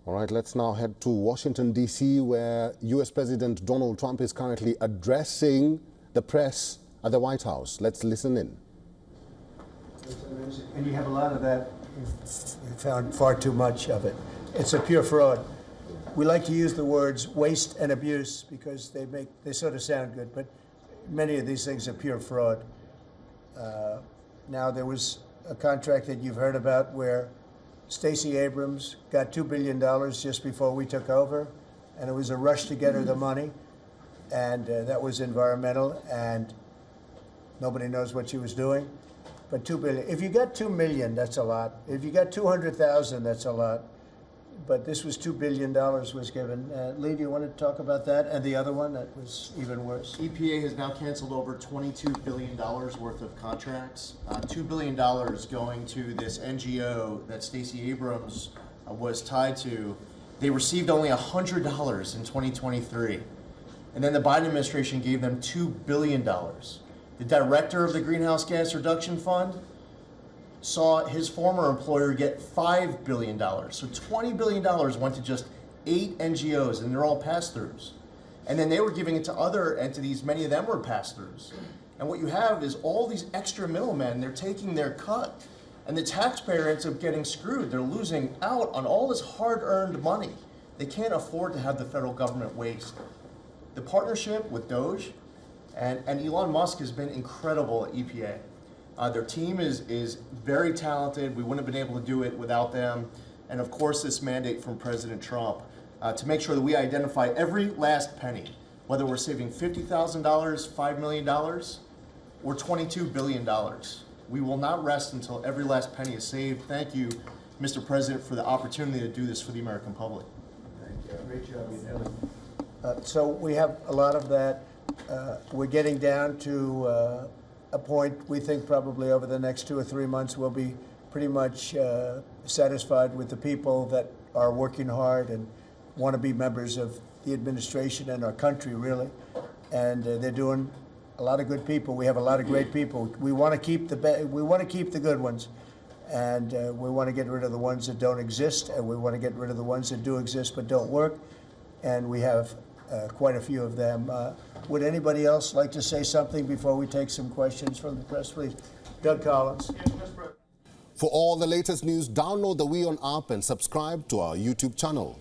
All right, let's now head to Washington, D.C., where U.S. President Donald Trump is currently addressing the press at the White House. Let's listen in. And you have a lot of that. You've found far too much of it. It's a pure fraud. We like to use the words waste and abuse because they sort of sound good, but many of these things are pure fraud. Now, there was a contract that you've heard about where Stacey Abrams got $2 billion just before we took over, and it was a rush to get her the money, and that was environmental, and nobody knows what she was doing. But $2 billion. If you got $2 million, that's a lot. If you got 200,000, that's a lot. But this was $2 billion was given. Lee, do you want to talk about that? And the other one that was even worse? EPA has now canceled over $22 billion worth of contracts. $2 billion going to this NGO that Stacey Abrams was tied to. They received only $100 in 2023. And then the Biden administration gave them $2 billion. The director of the Greenhouse Gas Reduction Fund saw his former employer get $5 billion. So $20 billion went to just 8 NGOs, and they're all pass-throughs. And then they were giving it to other entities, many of them were pass-throughs. And what you have is all these extra middlemen, they're taking their cut. And the taxpayer ends up getting screwed. They're losing out on all this hard-earned money. They can't afford to have the federal government waste. The partnership with Doge and Elon Musk has been incredible at EPA. Their team is very talented. We wouldn't have been able to do it without them. And of course, this mandate from President Trump to make sure that we identify every last penny, whether we're saving $50,000, $5 million, or $22 billion. We will not rest until every last penny is saved. Thank you, Mr. President, for the opportunity to do this for the American public. Thank you. Great job you're doing. So we have a lot of that. We're getting down to a point we think probably over the next 2 or 3 months we'll be pretty much satisfied with the people that are working hard and want to be members of the administration and our country, really. And they're doing a lot of good people. We have a lot of great people. We want to keep the good ones, and we want to get rid of the ones that don't exist, and we want to get rid of the ones that do exist but don't work. And we have quite a few of them. Would anybody else like to say something before we take some questions from the press, please? Doug Collins. For all the latest news, download the WION app and subscribe to our YouTube channel.